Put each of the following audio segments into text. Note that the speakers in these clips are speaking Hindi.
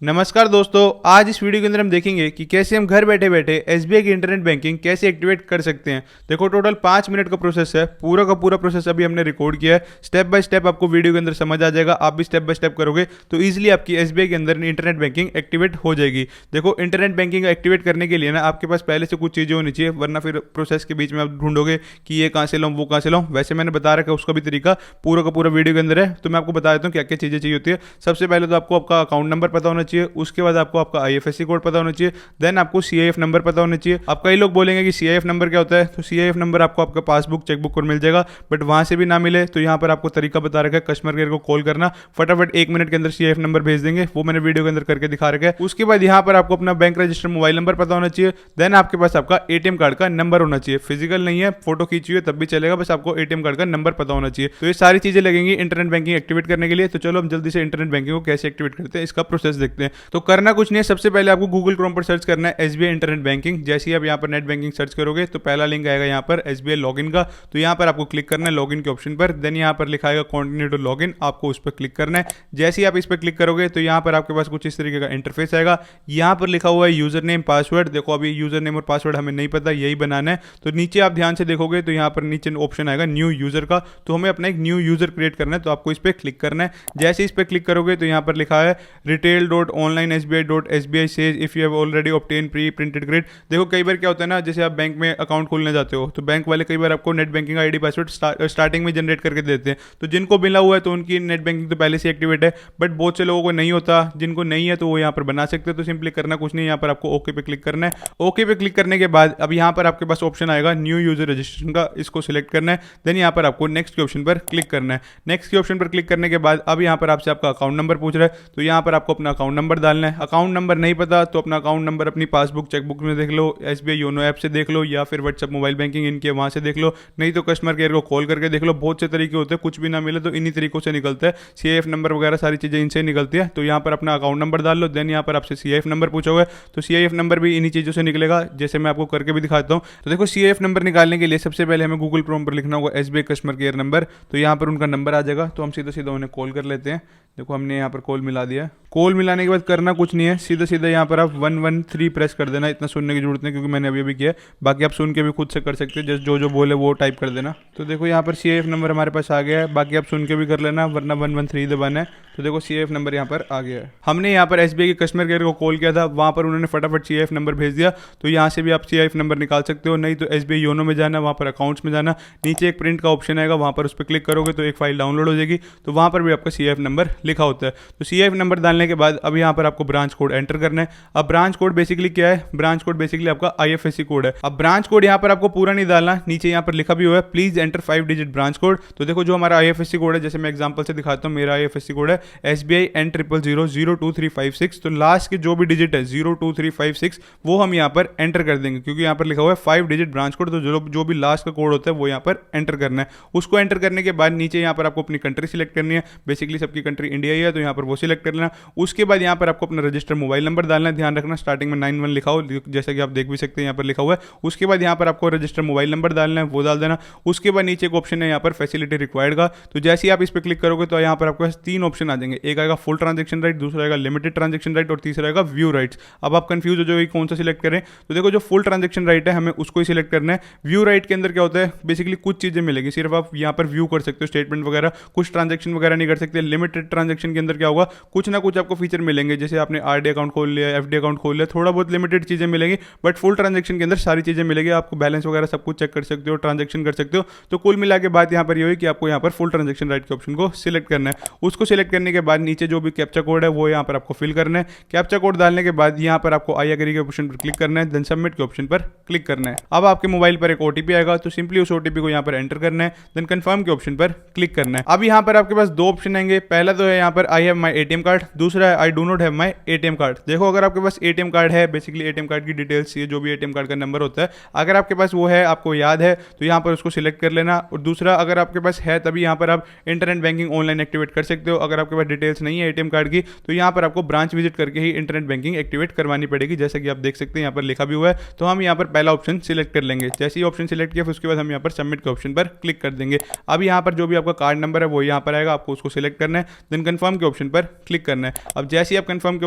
नमस्कार दोस्तों, आज इस वीडियो के अंदर हम देखेंगे कि कैसे हम घर बैठे बैठे एसबीआई की इंटरनेट बैंकिंग कैसे एक्टिवेट कर सकते हैं। देखो, टोटल 5 मिनट का प्रोसेस है। पूरा का पूरा प्रोसेस अभी हमने रिकॉर्ड किया है। स्टेप बाय स्टेप आपको वीडियो के अंदर समझ आ जाएगा। आप भी स्टेप बाय स्टेप करोगे तो ईजिली आपकी एसबीआई के अंदर इंटरनेट बैंकिंग एक्टिवेट हो जाएगी। देखो, इंटरनेट बैंकिंग एक्टिवेट करने के लिए ना आपके पास पहले से कुछ चीज़ें होनी चाहिए, वरना फिर प्रोसेस के बीच में आप ढूंढोगे कि ये कहाँ से लाऊं, वो कहाँ से लाऊं। वैसे मैंने बता रखा है, उसका भी तरीका पूरा का पूरा वीडियो के अंदर है। तो मैं आपको बता देता हूँ क्या क्या चीज़ें चाहिए होती है। सबसे पहले तो आपको आपका अकाउंट नंबर पता होना चाहिए। उसके बाद आपको आपका आईएफएससी कोड पता होना चाहिए। देन आपको सीआईएफ नंबर पता होना चाहिए। अब कई लोग बोलेंगे कि सीआईएफ नंबर क्या होता है, तो सीआईएफ नंबर आपको आपका पासबुक चेकबुक पर मिल जाएगा, बट वहां से भी ना मिले तो यहाँ पर आपको तरीका बता रखा है कस्टमर केयर को कॉल करना। फटाफट 1 मिनट के अंदर सीआईएफ नंबर भेज देंगे, वो मैंने वीडियो के अंदर करके दिखा रखा है। उसके बाद यहाँ पर आपको अपना बैंक रजिस्टर मोबाइल नंबर पता होना चाहिए। देन आपके पास आपका एटीएम कार्ड का नंबर होना चाहिए। फिजिकल नहीं है, फोटो खींची हुई तब भी चलेगा, बस आपको एटीएम कार्ड का नंबर पता होना चाहिए। तो ये सारी चीजें लगेंगी इंटरनेट बैंकिंग एक्टिवेट करने के लिए। तो चलो हम जल्दी से इंटरनेट बैंकिंग को कैसे एक्टिवेट करते हैं, इसका प्रोसेस देखते हैं। तो करना कुछ नहीं है, सबसे पहले आपको गूगल क्रोम पर सर्च करना है एसबीआई इंटरनेट बैंकिंग। जैसे ही आप यहाँ पर नेट बैंकिंग सर्च करोगे तो पहला लिंक आएगा यहाँ पर एसबीआई लॉगिन का। तो यहाँ पर आपको क्लिक करना है लॉगिन के ऑप्शन पर। देन यहाँ पर लिखा आएगा कंटिन्यू टू लॉगिन, आपको उस पर क्लिक करना है। जैसे ही आप इस पर क्लिक करोगे तो यहाँ पर आपके पास कुछ इस तरीके का इंटरफेस आएगा। यहाँ पर लिखा हुआ है यूजर नेम पासवर्ड। देखो, अभी यूजर नेम और पासवर्ड हमें नहीं पता, यही बनाना है। तो नीचे आप ध्यान से देखोगे तो यहाँ पर नीचे ऑप्शन आएगा न्यू यूजर का। तो हमें अपना एक न्यू यूजर क्रिएट करना है, तो आपको इस पर क्लिक करना है। जैसे इस पर क्लिक करोगे तो यहाँ पर लिखा है retail.onlinesbi.sbi says if you have already obtained pre printed grid. देखो, कई बार क्या होता है ना, जैसे आप बैंक में अकाउंट खोलने जाते हो तो बैंक वाले कई बार आपको net banking ID password starting में जनरेट करके देते हैं। तो जिनको मिला हुआ है तो उनकी नेट बैंकिंग तो पहले से एक्टिवेट है, बट बहुत से लोगों को नहीं होता। जिनको नहीं है तो वो यहाँ पर बना सकते हैं। तो सिंपली करना कुछ नहीं, यहाँ पर आपको ओके पे क्लिक करना है। ओके पे क्लिक करने के बाद अब यहाँ पर आपके पास ऑप्शन आएगा न्यू यूजर रजिस्ट्रेशन का, इसको सिलेक्ट करना है। देन यहाँ पर आपको नेक्स्ट के ऑप्शन पर क्लिक करना है। नेक्स्ट के ऑप्शन पर क्लिक करने के बाद अब यहाँ पर आपसे आपका अकाउंट नंबर पूछ रहा है, तो यहाँ पर आपको अपना अकाउंट नंबर डालना है। अकाउंट नंबर नहीं पता तो अपना अकाउंट नंबर अपनी पासबुक चेकबुक में देख लो, एसबीआई योनो ऐप से देख लो, या फिर व्हाट्सएप मोबाइल बैंकिंग इनके वहां से देख लो, नहीं तो कस्टमर केयर को कॉल करके देख लो। बहुत से तरीके होते हैं, कुछ भी ना मिले तो इन्हीं तरीकों से निकलता है। सीआईएफ नंबर वगैरह सारी चीजें इनसे निकलती है। तो यहाँ पर अपना अकाउंट नंबर डाल लो। देन यहाँ पर आपसे सीआईएफ नंबर पूछोगे तो सीआईएफ नंबर भी इन्हीं चीजों से निकलेगा, जैसे मैं आपको करके भी दिखाता हूँ। तो देखो, सीआईएफ नंबर निकालने के लिए सबसे पहले हमें गूगल क्रोम पर लिखना होगा एसबीआई कस्टमर केयर नंबर। तो यहाँ पर उनका नंबर आ जाएगा, तो हम सीधा सीधा उन्हें कॉल कर लेते हैं। देखो, हमने यहाँ पर कॉल मिला दिया। कॉल मिलाने के बाद करना कुछ नहीं है, सीधा सीधा यहाँ पर आप 113 प्रेस कर देना। इतना सुनने की जरूरत नहीं, क्योंकि मैंने अभी किया है। बाकी आप सुन के भी खुद से कर सकते हो, जो जो बोले वो टाइप कर देना। तो देखो, यहाँ पर सीआईएफ नंबर हमारे पास आ गया है। बाकी आप सुन के भी कर लेना, वरना 113 दबाना है। तो देखो, सीआईएफ नंबर यहाँ पर आ गया है। हमने यहाँ पर एसबीआई के कस्टमर केयर को कॉल किया था, वहाँ पर उन्होंने फटाफट सीआईएफ नंबर भेज दिया। तो यहाँ से भी आप सीआईएफ नंबर निकाल सकते हो। नहीं तो एसबीआई योनो में जाना, वहाँ पर अकाउंट्स में जाना, नीचे एक प्रिंट का ऑप्शन आएगा, वहाँ पर उस पर क्लिक करोगे तो एक फाइल डाउनलोड हो जाएगी। तो वहाँ पर भी आपका सीआईएफ नंबर लिखा होता है। तो सीआईएफ नंबर डालने के बाद अब यहाँ पर आपको ब्रांच कोड एंटर करना है। अब ब्रांच कोड बेसिकली क्या है? ब्रांच कोड बेसिकली आपका आईएफएससी कोड है। अब ब्रांच कोड यहाँ पर आपको पूरा नहीं डालना, नीचे यहाँ पर लिखा भी हुआ है please enter 5 digit branch code. तो देखो, जो हमारा आईएफएससी कोड है, जैसे मैं एग्जांपल से दिखाता हूँ, मेरा आईएफएससी कोड है SBI N00002356। तो लास्ट के जो भी डिजिट है 02356 वो हम यहाँ पर एंटर कर देंगे, क्योंकि यहाँ पर लिखा हुआ है 5 डिजिट ब्रांच कोड। तो जो भी लास्ट का कोड होता है वो यहाँ पर एंटर करना है। उसको एंटर करने के बाद नीचे यहाँ पर आपको अपनी कंट्री सिलेक्ट करनी है। बेसिकली सबकी कंट्री इंडिया ही है, तो यहाँ पर वो सिलेक्ट कर लेना। उसके बाद यहाँ पर आपको अपना रजिस्टर मोबाइल नंबर डालना है। ध्यान रखना स्टार्टिंग में 91 लिखा हो, जैसा कि आप देख भी सकते हैं यहाँ पर लिखा हुआ है। उसके बाद यहाँ पर आपको रजिस्टर मोबाइल नंबर डालना है, वो डाल देना। उसके बाद नीचे एक ऑप्शन है यहाँ पर फैसिलिटी रिक्वायर्ड का। तो जैसे ही आप इस पर क्लिक करोगे तो यहाँ पर आपके पास 3 ऑप्शन आ जाएंगे। एक आएगा फुल ट्रांजेक्शन राइट, दूसरा आएगा लिमिटेड ट्रांजेक्शन राइट, और तीसरा आएगा व्यू राइट्स। अब आप कंफ्यूज हो जाओगे कौन सा सिलेक्ट करें। तो देखो, जो फुल ट्रांजेक्शन राइट है हमें उसको ही सिलेक्ट करना है। व्यू राइट के अंदर क्या होता है, बेसिकली कुछ चीजें मिलेगी, सिर्फ आप यहाँ पर व्यू कर सकते हो, स्टेटमेंट वगैरह, कुछ ट्रांजेक्शन वगैरह नहीं कर सकते। लिमिटेड ट्रांजेक्शन के अंदर क्या होगा, कुछ ना कुछ आपको फीचर मिलेंगे, जैसे आपने आरडी अकाउंट खोल लिया, एफडी अकाउंट खोल लिया, थोड़ा बहुत लिमिटेड चीजें मिलेंगी। बट फुल ट्रांजेक्शन के अंदर सारी चीजें मिलेगी, आपको बैलेंस वगैरह सब कुछ चेक कर सकते हो, ट्रांजेक्शन कर सकते हो। तो कुल मिला के बात यहाँ पर ये हुई कि आपको यहाँ पर फुल ट्रांजेक्शन राइट के ऑप्शन को सिलेक्ट करना है। उसको सिलेक्ट करने के बाद नीचे जो भी कैप्चा कोड है वो यहाँ पर आपको फिल करना है। कैप्चा कोड डालने के बाद यहाँ पर आपको आई एग्री के ऑप्शन पर क्लिक करना है, देन सबमिट के ऑप्शन पर क्लिक करना है। अब आपके मोबाइल पर एक ओटीपी आएगा, तो सिंपली उस ओटीपी को यहाँ पर एंटर करना है, देन कंफर्म के ऑप्शन पर क्लिक करना है। अब यहाँ पर आपके पास 2 ऑप्शन आएंगे। पहला तो है यहाँ पर I have my ATM card, दूसरा है I do not have my ATM card. देखो, अगर आपके पास एटीएम कार्ड है, बेसिकली एटीएम कार्ड की डिटेल्स, ये जो भी एटीएम कार्ड का नंबर होता है, अगर आपके पास वो है, आपको याद है, तो यहाँ पर उसको सिलेक्ट कर लेना। और दूसरा, अगर आपके पास है तभी यहाँ पर आप इंटरनेट बैंकिंग ऑनलाइन एक्टिवेट कर सकते हो। अगर आपके पास डिटेल्स नहीं है एटीएम कार्ड की, तो यहाँ पर आपको ब्रांच विजिट करके ही इंटरनेट बैंकिंग एक्टिवेट करवानी पड़ेगी, जैसा कि आप देख सकते हैं यहाँ पर लिखा भी हुआ है। तो हम यहाँ पर पहला ऑप्शन सिलेक्ट कर लेंगे। जैसे ही ऑप्शन सिलेक्ट किया, फिर उसके बाद हम यहाँ पर सबमिट के ऑप्शन पर क्लिक कर देंगे। अब यहाँ पर जो भी आपका कार्ड नंबर है वो यहाँ पर आएगा, आपको उसको सिलेक्ट करना है, देन कन्फर्म के ऑप्शन पर क्लिक करना है। अब जैसे ही आप कन्फर्म के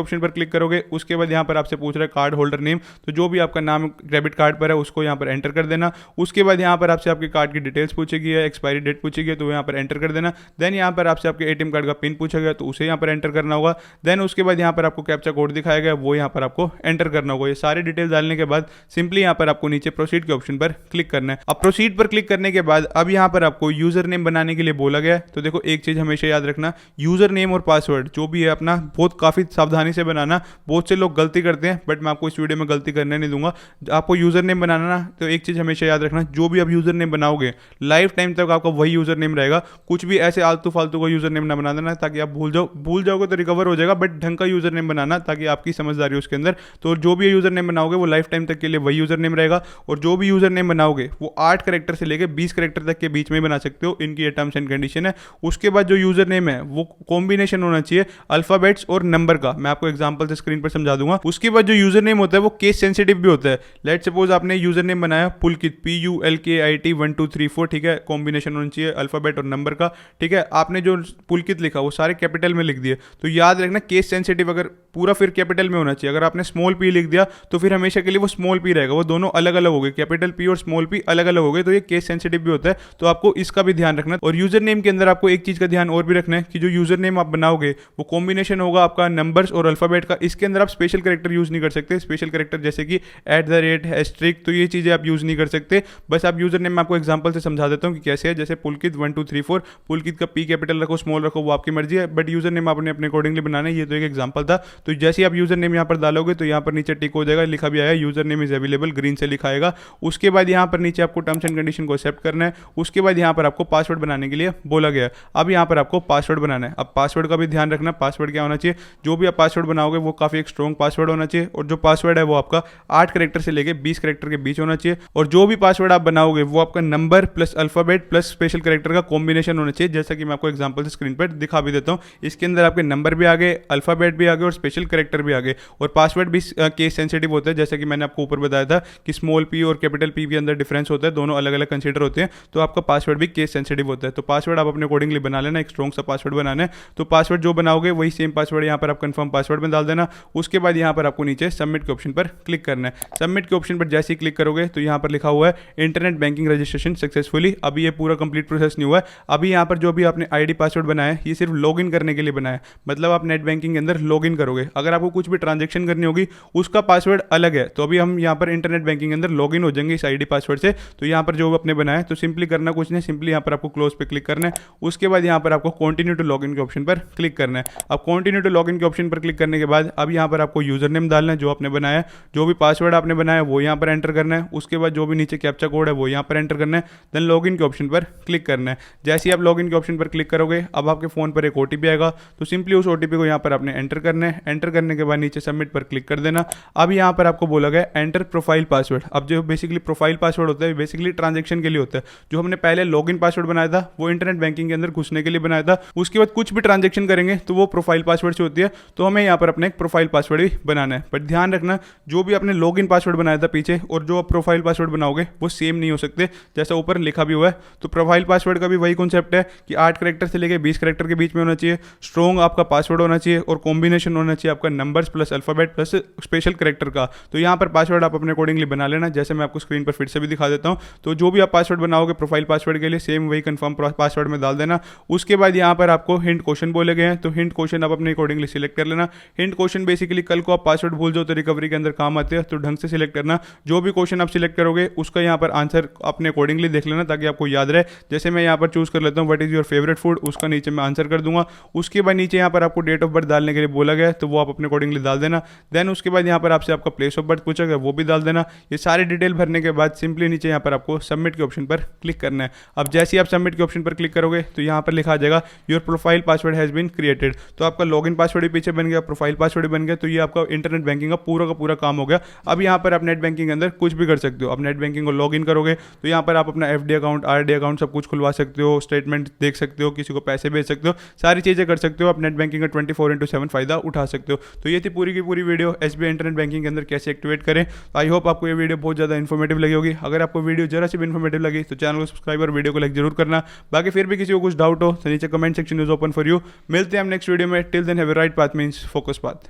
ऑप्शन पर क्लिक करोगे उसके बाद यहाँ पर आपसे पूछ रहा है कार्ड होल्डर नेम, तो जो भी आपका नाम डेबिट कार्ड पर है उसको यहाँ पर एंटर कर देना। उसके बाद यहाँ पर आपसे आपके कार्ड की डिटेल्स पूछेगी, एक्सपायरी डेट पूछेगी, तो यहाँ पर एंटर कर देना। देन यहाँ पर आपसे आपके एटीएम कार्ड का पिन पूछा गया तो उसे यहाँ पर एंटर करना होगा। देन उसके बाद यहाँ पर आपको कैप्चा कोड दिखाया गया, वो यहाँ पर आपको एंटर करना होगा। ये सारी डिटेल डालने के बाद सिंपली यहाँ पर आपको नीचे प्रोसीड के ऑप्शन पर क्लिक करना है। अब प्रोसीड पर क्लिक करने के बाद अब यहाँ पर आपको यूजर नेम बनाने के लिए बोला गया है। तो देखो एक चीज हमेशा याद रखना, यूजर नेम और पासवर्ड जो भी है अपना बहुत काफी सावधानी से बनाना। बहुत से लोग गलती करते हैं बट मैं आपको इस वीडियो में गलती करने नहीं दूंगा। आपको यूजर नेम बनाना ना, तो एक चीज हमेशा याद रखना, जो भी आप यूजर नेम बनाओगे लाइफ टाइम तक आपका वही यूजर नेम रहेगा। कुछ भी ऐसे आलतू फालतू का यूजर नेम ना बना देना ताकि आप भूल जाओगे तो रिकवर हो जाएगा, बट ढंग का यूजर नेम बनाना ताकि आपकी समझदारी उसके अंदर। तो जो भी यूजर नेम बनाओगे वो लाइफ टाइम तक के लिए वही यूजर नेम रहेगा। और जो भी यूजर नेम बनाओगे वो 8 कैरेक्टर से लेकर 20 कैरेक्टर तक के बीच में बना सकते हो, इनकी ये टर्म्स एंड कंडीशन है। उसके बाद जो यूजर नेम है वो कॉम्बिनेशन होना चाहिए अल्फाबेट्स और नंबर का। मैं आपको एग्जांपल से स्क्रीन पर समझा दूंगा। उसके बाद जो यूजर नेम होता है वो केस सेंसिटिव भी होता है। लेट सपोज आपने यूजर नेम बनाया पुलकित PULKIT 1 2 3 4, ठीक है, कॉम्बिनेशन होना चाहिए अल्फाबेट और नंबर का, ठीक है। आपने जो पुलकित लिखा वो सारे कैपिटल में लिख दिए, तो याद रखना केस सेंसिटिव अगर पूरा फिर कैपिटल में होना चाहिए। अगर आपने स्मॉल p लिख दिया तो फिर हमेशा के लिए वो स्मॉल p रहेगा, वो दोनों अलग अलग हो गए, कैपिटल P और स्मॉल p अलग अलग हो गए, तो ये केस सेंसिटिव भी होता है। तो आपको इसका भी ध्यान रखना। और यूजर नेम के अंदर आपको एक चीज का ध्यान और भी रखना है कि जो यूजर नेम आप बनाओगे वो कॉम्बिनेशन होगा आपका नंबर्स और अल्फाबेट का। इसके अंदर आप स्पेशल कैरेक्टर यूज नहीं कर सकते। स्पेशल कैरेक्टर जैसे कि @, तो ये चीजें आप यूज नहीं कर सकते। बस आप यूजर नेम, मैं आपको एग्जांपल से समझा देता हूँ कि कैसे है। जैसे पुलकित 1 2 3 4, पुलकित का P कैपिटल रखो स्मॉल रखो वो आपकी मर्जी है, बट यूजर नेम आपने अपने अकॉर्डिंगली बनाना है। ये तो एक एग्जांपल था। तो जैसे आप यूजर नेम यहाँ पर डालोगे तो यहाँ पर नीचे टिक हो जाएगा, लिखा भी आया user name is available, green से लिखाएगा। उसके बाद यहाँ पर नीचे आपको टर्म्स एंड कंडीशन को एक्सेप्ट करना है। उसके बाद यहाँ पर आपको पासवर्ड बनाने के लिए बोला गया है। अब यहाँ पर आपको पासवर्ड बनाना है। अब पासवर्ड का भी ध्यान रखना, पासवर्ड क्या होना चाहिए, जो भी आप पासवर्ड बनाओगे वो काफी एक स्ट्रॉन्ग पासवर्ड होना चाहिए। और जो पासवर्ड है वो आपका 8 कैरेक्टर से लेके 20 कैरेक्टर के बीच होना चाहिए। और जो भी पासवर्ड आप बनाओगे वो आपका number plus alphabet plus special character का कॉम्बिनेशन होना चाहिए। जैसा कि मैं आपको एग्जांपल से स्क्रीन पर दिखा भी देता हूँ। इसके अंदर आपके नंबर भी आ गए, अल्फाबेट भी आ गए और स्पेशल कैरेक्टर भी आ गए। और पासवर्ड भी केस सेंसिटिव होता है, जैसा कि मैंने आपको ऊपर बताया था कि स्मॉल p और कैपिटल P के अंदर डिफरेंस होता है, दोनों अलग अलग कंसीडर होते हैं। तो आपका पासवर्ड भी केस सेंसिटिव होता है। तो पासवर्ड आप अपने अकॉर्डिंगली बना लेना, एक स्ट्रॉन्ग सा पासवर्ड बनाना है। तो पासवर्ड जो बनाओगे वही सेम पासवर्ड यहाँ पर आप कंफर्म पासवर्ड में डाल देना। उसके बाद यहाँ पर आपको नीचे सबमिट के ऑप्शन पर क्लिक करना है। सबमिट के ऑप्शन पर जैसे ही क्लिक करोगे तो यहाँ पर लिखा हुआ है इंटरनेट बैंकिंग रजिस्ट्रेशन सक्सेसफुली। अभी ये पूरा कंप्लीट प्रोसेस नहीं हुआ है। अभी यहाँ पर जो भी आपने आईडी पासवर्ड बनाया है ये सिर्फ लॉगिन करने के लिए बनाया है, मतलब आप नेट बैंकिंग के अंदर लॉगिन करोगे। अगर आपको कुछ भी ट्रांजेक्शन करनी होगी उसका पासवर्ड अलग है। तो अभी हम यहाँ पर इंटरनेट बैंकिंग के अंदर लॉगिन हो जाएंगे इस आईडी पासवर्ड से। तो यहाँ पर जो आपने बनाया है तो सिंपली करना कुछ नहीं, सिंपली यहाँ पर आपको क्लोज पे क्लिक करना है। उसके बाद यहाँ पर आपको कंटिन्यू टू लॉगिन के ऑप्शन पर क्लिक करना है। अब कंटिन्यू टू लॉगिन के ऑप्शन पर क्लिक करने के बाद अब यहाँ पर आपको यूजर नेम डालना है जो आपने बनाया है, जो भी पासवर्ड आपने बनाया वो यहाँ पर एंटर करना है। उसके बाद जो भी नीचे कैप्चा कोड है वो यहाँ पर एंटर करना है। देन लॉगिन के ऑप्शन पर क्लिक करना है। जैसे ही आप लॉगिन के ऑप्शन पर क्लिक करोगे अब आपके फोन पर एक ओटीपी आएगा, तो सिंपली उस ओटीपी को यहाँ पर आपने एंटर करना है। एंटर करने के बाद नीचे सबमिट पर क्लिक कर देना। अब यहाँ पर आपको बोला गया एंटर प्रोफाइल पासवर्ड। अब जो बेसिकली प्रोफाइल पासवर्ड होता है बेसिकली ट्रांजेक्शन के लिए होता है। जो हमने पहले लॉगिन पासवर्ड बनाया था वो इंटरनेट बैंकिंग के अंदर घुसने के लिए बनाया था। उसके बाद कुछ भी ट्रांजेक्शन करेंगे तो वो प्रोफाइल पासवर्ड से होती है। तो हमें यहाँ पर अपने एक प्रोफाइल पासवर्ड भी बनाना है। बट ध्यान रखना जो भी आपने लॉगिन पासवर्ड बनाया था पीछे और जो आप प्रोफाइल पासवर्ड बनाओगे वो सेम नहीं हो सकते, जैसा ऊपर लिखा भी हुआ है। तो प्रोफाइल पासवर्ड का भी वही कॉन्सेप्ट है कि 8 कैरेक्टर से लेकर 20 कैरेक्टर के बीच में होना चाहिए, स्ट्रॉन्ग आपका पासवर्ड होना चाहिए और कॉम्बिनेशन होना चाहिए आपका numbers plus alphabet plus special character का। तो यहाँ पर पासवर्ड आप अपने अकॉर्डिंगली बना लेना, जैसे मैं आपको स्क्रीन पर फिर से भी दिखा देता हूँ। तो जो भी आप पासवर्ड बनाओगे प्रोफाइल पासवर्ड के लिए सेम वही कंफर्म पासवर्ड में डाल देना। उसके बाद यहाँ पर आपको हिंट क्वेश्चन बोले गए हैं, तो हिंट क्वेश्चन आप अपने अकॉर्डिंगली सिलेक्ट कर लेना। हिंट क्वेश्चन बेसिकली कल को आप पासवर्ड भूल जाओ तो रिकवरी के अंदर काम आते हैं, तो ढंग से सिलेक्ट करना। जो भी क्वेश्चन आप सिलेक्ट करोगे उसका यहाँ पर आंसर अपने अकॉर्डिंगली देख लेना ताकि आपको याद रहे। जैसे मैं यहाँ पर चूज कर लेता हूँ what is your favourite food, उसका नीचे मैं आंसर कर दूंगा। उसके बाद नीचे यहाँ पर आपको डेट ऑफ बर्थ डालने के लिए बोला गया, तो वो आप अपने अकॉर्डिंगली डाल देना। देन उसके बाद यहाँ पर आपसे आपका प्लेस ऑफ बर्थ पूछा गया, वो भी डाल देना। ये सारी डिटेल भरने के बाद सिंपली नीचे यहाँ पर आपको सबमिट के ऑप्शन पर क्लिक करना है। अब जैसे ही आप सबमिट के ऑप्शन पर क्लिक करोगे तो यहाँ पर लिखा आ जाएगा your profile password has been created. तो आपका लॉगिन पासवर्ड भी पीछे बन गया, प्रोफाइल पासवर्ड भी बन गया। तो ये आपका इंटरनेट बैंकिंग का पूरा काम हो गया। अब यहाँ पर आप नेट बैंकिंग के अंदर कुछ भी कर सकते हो। अब नेट बैंकिंग को लॉगिन करोगे तो यहाँ पर आप अपना एफडी अकाउंट, आरडी अकाउंट सब कुछ खुलवा सकते हो, स्टेटमेंट देख सकते हो, किसी को पैसे भेज सकते हो, सारी चीजें कर सकते हो। आप नेट बैंकिंग का 24/7 फायदा उठा सकते हो। सकते हो। तो ये थी पूरी की पूरी वीडियो SBI इंटरनेट बैंकिंग के अंदर कैसे एक्टिवेट करें। आई होप आपको ये वीडियो बहुत ज़्यादा इन्फॉर्मेटिव लगी होगी। अगर आपको वीडियो जरा सी भी इन्फॉर्मेटिव लगी तो चैनल को सब्सक्राइब और वीडियो को लाइक जरूर करना। बाकी फिर भी किसी को कुछ डाउट हो तो नीचे comment section is open for you. मिलते हैं हम नेक्स्ट वीडियो में। Till then have a right path means focus path.